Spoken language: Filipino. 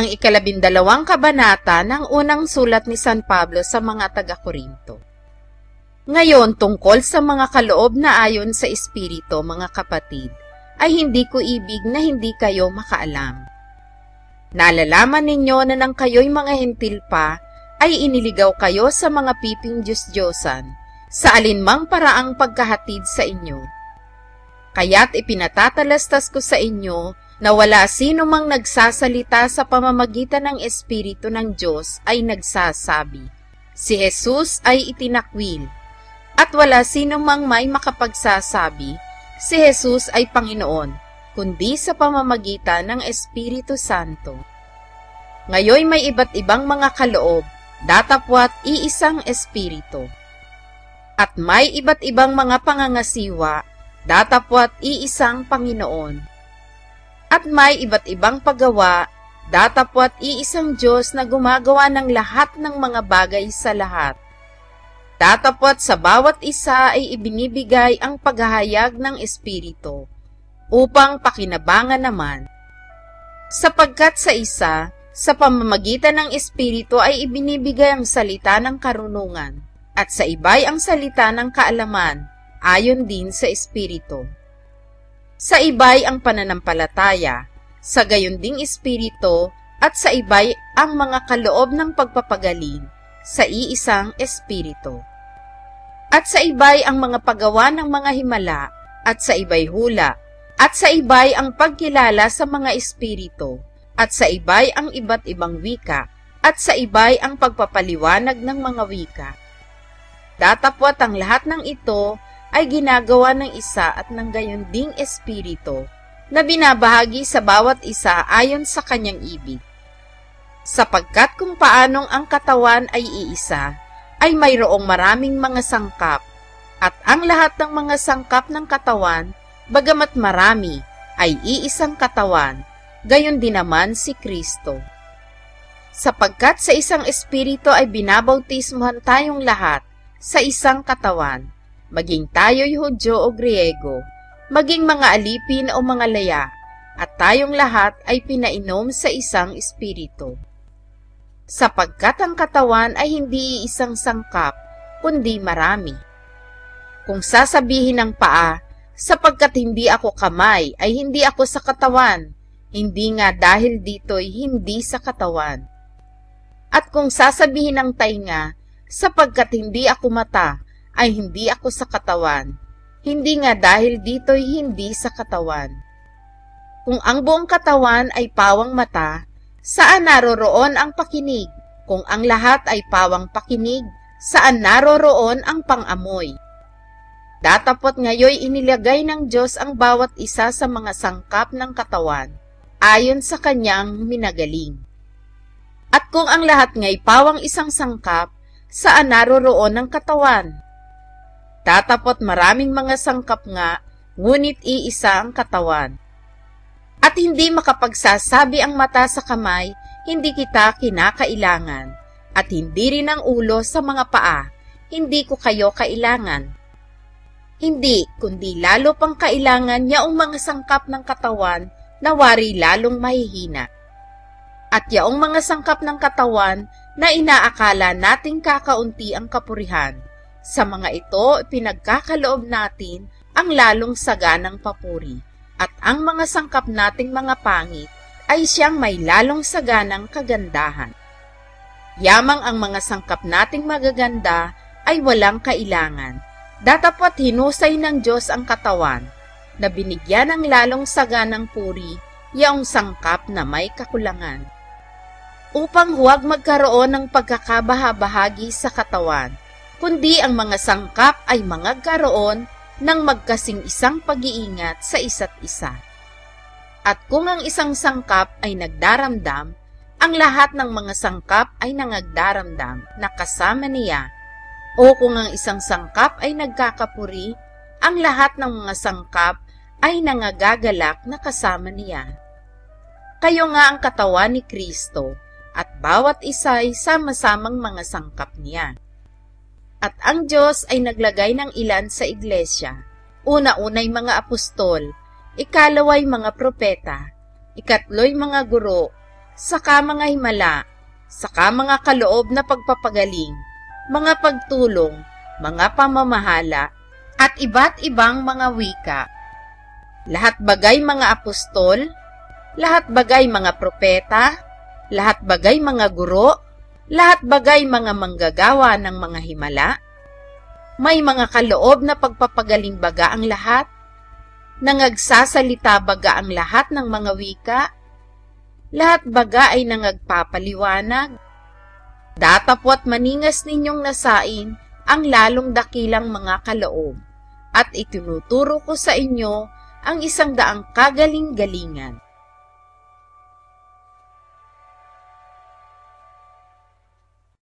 ang 12 kabanata ng unang sulat ni San Pablo sa mga taga-Korinto. Ngayon, tungkol sa mga kaloob na ayon sa Espiritu, mga kapatid, ay hindi ko ibig na hindi kayo makaalam. Nalalaman ninyo na nang kayo'y mga hentil pa, ay iniligaw kayo sa mga piping Diyos-Diyosan, sa alinmang paraang pagkahatid sa inyo. Kaya't ipinatatalastas ko sa inyo na wala sino mang nagsasalita sa pamamagitan ng Espiritu ng Diyos ay nagsasabi, si Jesus ay itinakwil, at wala sino mang may makapagsasabi, si Jesus ay Panginoon, kundi sa pamamagitan ng Espiritu Santo. Ngayon may iba't ibang mga kaloob, datapwat iisang Espiritu. At may iba't ibang mga pangangasiwa, datapwat iisang Panginoon. At may iba't ibang paggawa, datapwat iisang Diyos na gumagawa ng lahat ng mga bagay sa lahat. Datapwat sa bawat isa ay ibinibigay ang paghahayag ng Espiritu, upang pakinabangan naman. Sapagkat sa isa, sa pamamagitan ng Espiritu ay ibinibigay ang salita ng karunungan, at sa iba'y ang salita ng kaalaman, ayon din sa Espiritu. Sa iba'y ang pananampalataya, sa gayon ding Espiritu, at sa iba'y ang mga kaloob ng pagpapagaling, sa iisang Espiritu. At sa iba'y ang mga paggawa ng mga himala, at sa iba'y hula, at sa iba'y ang pagkilala sa mga Espiritu, at sa iba'y ang iba't ibang wika, at sa iba'y ang pagpapaliwanag ng mga wika. Datapwat ang lahat ng ito ay ginagawa ng isa at ng gayon ding Espiritu na binabahagi sa bawat isa ayon sa kanyang ibig. Sapagkat kung paanong ang katawan ay iisa, ay mayroong maraming mga sangkap, at ang lahat ng mga sangkap ng katawan, bagamat marami, ay iisang katawan, gayon din naman si Kristo. Sapagkat sa isang Espiritu ay binabautismuhan tayong lahat sa isang katawan, maging tayo'y Hudyo o Griego, maging mga alipin o mga laya, at tayong lahat ay pinainom sa isang Espiritu. Sapagkat ang katawan ay hindi isang sangkap, kundi marami. Kung sasabihin ng paa, sapagkat hindi ako kamay, ay hindi ako sa katawan, hindi nga dahil dito'y hindi sa katawan. At kung sasabihin ng tainga, sapagkat hindi ako mata, ay hindi ako sa katawan, hindi nga dahil dito'y hindi sa katawan. Kung ang buong katawan ay pawang mata, saan naroroon ang pakinig? Kung ang lahat ay pawang pakinig, saan naroroon ang pangamoy? Datapot ngayoy inilagay ng Diyos ang bawat isa sa mga sangkap ng katawan, ayon sa kanyang minagaling. At kung ang lahat nga'y pawang isang sangkap, saan naroroon ang katawan? Datapot maraming mga sangkap nga, ngunit iisa ang katawan. At hindi makapagsasabi ang mata sa kamay, hindi kita kinakailangan, at hindi rin ang ulo sa mga paa, hindi ko kayo kailangan. Hindi, kundi lalo pang kailangan yaong mga sangkap ng katawan na wari lalong mahihina. At yaong mga sangkap ng katawan na inaakala nating kakaunti ang kapurihan, sa mga ito pinagkakaloob natin ang lalong saganang papuri, at ang mga sangkap nating mga pangit ay siyang may lalong saganang kagandahan. Yamang ang mga sangkap nating magaganda ay walang kailangan, datapwat hinusay ng Diyos ang katawan, na binigyan ng lalong saganang puri yaong sangkap na may kakulangan, upang huwag magkaroon ng pagkakabahabahagi sa katawan, kundi ang mga sangkap ay magkaroon ng magkasing isang pag-iingat sa isa't isa. At kung ang isang sangkap ay nagdaramdam, ang lahat ng mga sangkap ay nangagdaramdam na kasama niya. O kung ang isang sangkap ay nagkakapuri, ang lahat ng mga sangkap ay nangagagalak na kasama niya. Kayo nga ang katawan ni Kristo, at bawat isa ay sama-samang mga sangkap niya. At ang Diyos ay naglagay ng ilan sa iglesia, una-unay mga apostol, ikalaway mga propeta, ikatloy mga guro, saka mga himala, saka mga kaloob na pagpapagaling, mga pagtulong, mga pamamahala, at iba't ibang mga wika. Lahat bagay mga apostol, lahat bagay mga propeta, lahat bagay mga guro, lahat bagay mga manggagawa ng mga himala. May mga kaloob na pagpapagaling baga ang lahat, nangagsasalita baga ang lahat ng mga wika, lahat baga ay nangagpapaliwanag. Datapwat maningas ninyong nasain ang lalong dakilang mga kaloob, at itinuturo ko sa inyo ang 100 kagaling-galingan.